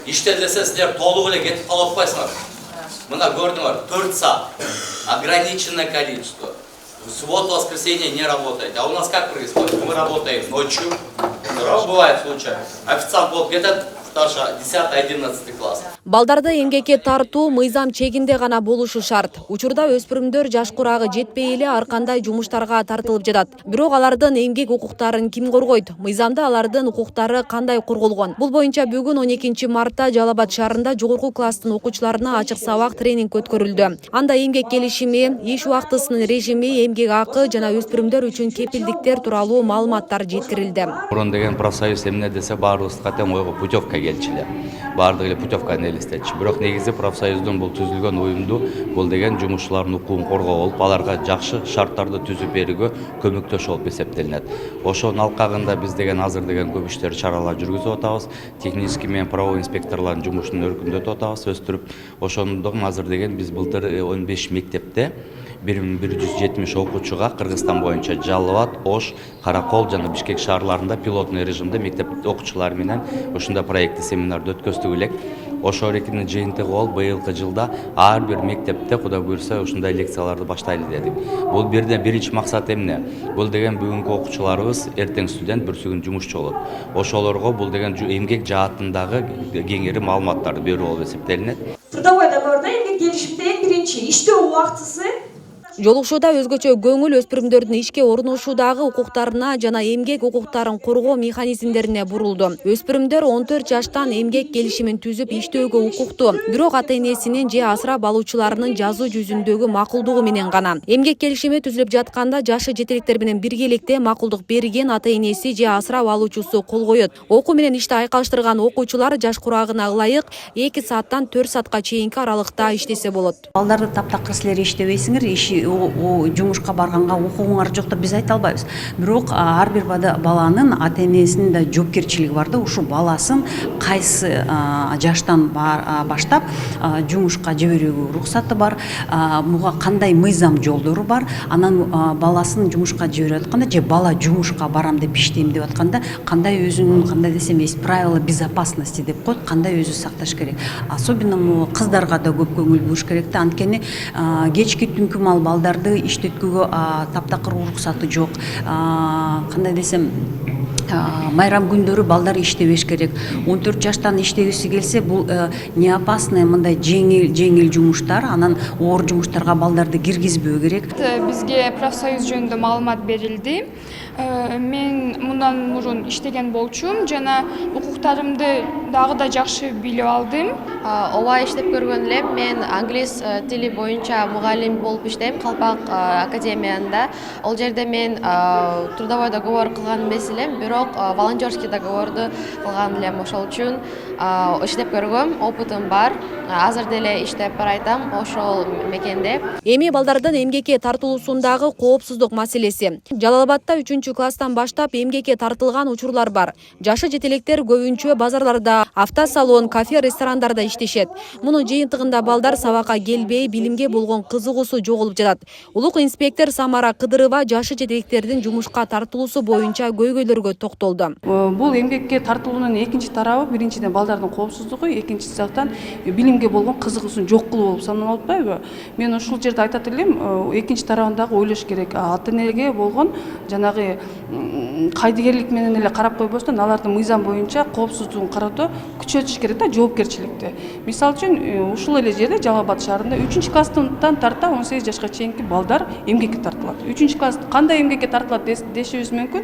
Иште десе сіздер толық эле кетип калып атпайсыңар. Мына көрдүңөр, 4 саат. Ограниченное количество. В субботу, воскресенье не работаете. А у нас как происходит? Мы работаем ночью. Здорово бывает случай. Официант вот где-то 10-11 класс. Балдарды эмгекке тартуу мыйзам чегинде гана болушу шарт. Учурда өспүрүмдөр жаш курагы жетпей эле ар кандай жумуштарга тартылып жатат. Бирок алардын эмгек укуктарын ким коргойт? Мыйзамда алардын укуктары кандай корголгон? Бул боюнча бүгүн 12 мартта Жалал Абад шаарында жогорку класстын окуучуларына ачык сабак тренинг өткөрүлдү. Анда эмгек келишими, иш убактысынын режими, эмгек акы жана өспүрүмдөр үчүн кепилдиктер тууралуу маалыматтар жеткирилди. Мурун деген профсоюз эмне десе баарыбызга тең ойго путевка келчү. Баардыгы эле путевканы элестетчү. Бирок негизи профсоюздун бул түзүлгөн уюмду бул деген жумушчулардын укугун коргоо болуп, аларга жакшы шарттарды түзүп берүүгө көмөктөш болуп эсептелинет. Ошонун алкагында биз деген азыр деген көп иштер чаралар жүргүзүп атабыз. Технический менен правовой инспекторлордун жумушун өркүндөтүп атабыз, өстүрүп. Ошондон азыр деген биз былтыр 15 мектепте 1170 окуучуга Кыргызстан боюнча Жалал Абад, Ош, Каракол жана Бишкек шаарларында пилотный режимде мектеп окуучулары менен ушундай проекттик семинарды өткөздүк элек. Ошо эрекинин жыйынтыгы болуп, быйылкы жылда ар бир мектепте Кудай буйрса ушундай лекцияларды баштайлы дедик. Бул биринчи максат эмне? Бул деген бүгүнкү окуучуларыбыз эртең студент, бүрсүгүн жумушчу болот. Ошолорго бул деген эмгек жаатындагы кеңири маалыматтарды берүү болуп эсептелинет. Трудовой договорда эмгек келишимде эң биринчи иштөө убактысы. Жолугушууда өзгөчө көңүл өспүрүмдөрдүн ишке орношуудагы укуктарына жана эмгек укуктарын коргоо механизмдерине бурулду. Өспүрүмдөр 14 жаштан эмгек келишимин түзүп иштөөгө укуктуу, бирок ата-энесинин же асырап алуучуларынын жазуу жүзүндөгү макулдугу менен гана. Эмгек келишими түзүлүп жатканда жашы жетеликтер менен биргеликте макулдук берген ата-энеси же асырап алуучусу кол коет. Окуу менен ишти айкалыштырган окуучулар жаш курагына ылайык 2 сааттан 4 саатка чейинки аралыкта иштесе болот. Балдарды таптакыр силер иштебейсиңер, жумушка барганга укугуңар жок деп биз айта албайбыз. Бирок ар бир баланын ата-энесинин да жоопкерчилиги бар да, ушул баласын кайсы жаштан баштап жумушка жиберүүгө уруксаты бар, буга кандай мыйзам жолдору бар. Анан баласын жумушка жиберип атканда же бала жумушка барам деп иштейм деп атканда кандай өзүнүн кандай десем есть правила безопасности деп коет, кандай өзү сакташ керек. Особенно кыздарга да көп көңүл буруш керек да, анткени кечки түнкү мал балдарды иштеткүүгө таптакыр уруксаты жок. Кандай десем, майрам күндөрү балдар иштебеш керек. 14 жаштан иштегиси келсе, бул не опасный мындай жеңил жумуштар, анан оор жумуштарга балдарды киргизбөө керек. Бизге профсоюз жөнүндө маалымат берилди. Мен мындан мурун иштеген болчумун жана укуктарымды дагы да жакшы билип алдым. Ооба иштеп көргөн элем. Мен англис тили боюнча мугалим болуп иштейм Калпак академиянда. Ол жерде мен трудовой договор кылган эмес элем, бирок волонтерский договорду кылган элем. Ошол үчүн иштеп көргөм, опытым бар. Азыр деле иштеп баратам ошол мекенде. Эми балдардын эмгекке тартылуусундагы коопсуздук маселеси. Жалал Абадта 3-класстан баштап эмгекке тартылган учурлар бар. Жашы жетелектер көбүнчө базарларда, автосалон, кафе, ресторандарда иштешет. Мунун жыйынтыгында балдар сабакка келбей, билимге болгон кызыгуусу жоголуп жатат. Улук инспектор Самара Кыдырова жашы жетелектердин жумушка тартылуусу боюнча көйгөйлөргө токтолду. Бул эмгекке тартылуунун экинчи тарабы биринчиден балдардын коопсуздугу, экинчи жактан билимге болгон кызыгуусун жок кылуу болуп саналып атпайбы? Мен ушул жерде айтат элем, экинчи тарабындагы ойлош керек. Ата-энеге болгон жанагы кайдыгерлик менен эле карап койбостон, алардын мыйзам боюнча коопсуздугун кароодо күчөтүш керек да, жоопкерчиликти. Мисалы үчүн, ушул эле жерде Жалал Абад шаарында 3-класстан тарта 18 жашка чейинки балдар эмгекке тартылат. 3-класс кандай эмгекке тартылат дешибиз мүмкүн.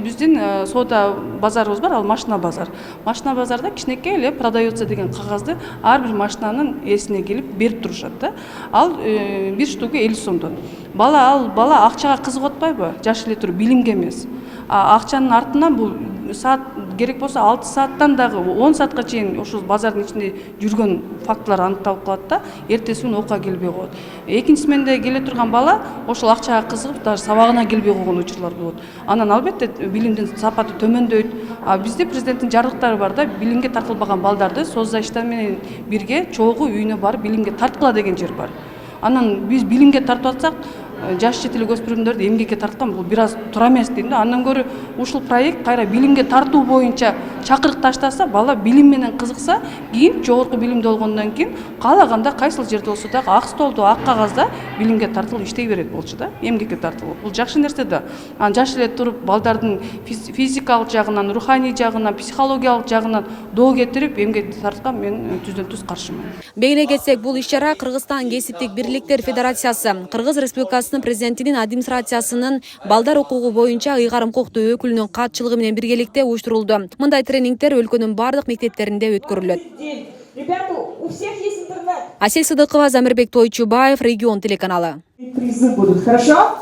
Биздин соода базарыбыз бар, ал машина базар. Машина базарда кичинекей эле продается деген кагазды ар бир машинанын ээсине келип берип турушат да. Ал бир штугу 50 сомдон. Бала акчага кызыгып атпайбы? Жаш эле туруп билимге эмес. Акчанын артынан бул саат керек болсо 6 сааттан дагы 10 саатка чейин ошол базардын ичинде жүргөн фактылар аныкталып калат да, эртеси күнү окууга келбей коет. Экинчиси менен келе турган бала ошол акчага кызыгып, даже сабагына келбей койгон учурлар болот. Анан албетте билимдин сапаты төмөндөйт. Бизде президенттин жарлыктары бар да, билимге тартылбаган балдарды соцзащита менен бирге чогуу үйүнө барып билимге тарткыла деген жер бар. Анан биз билимге тартып атсак, жаш жетилик өспүрүмдөрдү эмгекке тарткан бул бир аз туура эмес дейм да. Андан көрө ушул проект кайра билимге тартуу боюнча чакырык таштаса, бала билим менен кызыкса, кийин жогорку билимди болгондон кийин каалаганда кайсыл жерде болсо дагы ак столдо, ак кагазда билимге тартылып иштей берет болчу да, эмгекке тартылып. Бул жакшы нерсе да. Анан жаш эле туруп балдардын физикалык жагынан, руханий жагынан, психологиялык жагынан доо кетирип эмгекке тарткан мен түздөн түз каршымын. Бегине кетсек, бул иш-чара Кыргызстан кесиптик бирликтер федерациясы, Кыргыз Республикасынын президентинин администрациясынын балдар укугу боюнча ыйгарым укуктуу өкүлүнүн катчылыгы менен биргеликте уюштурулду. Мындай тренингтер өлкөнүн бардык мектептеринде өткөрүлөт. Ребята, у всех есть интернет. Асель Сыдыкова, Замирбек Тойчубаев, Регион телеканалы. Призы будут, хорошо?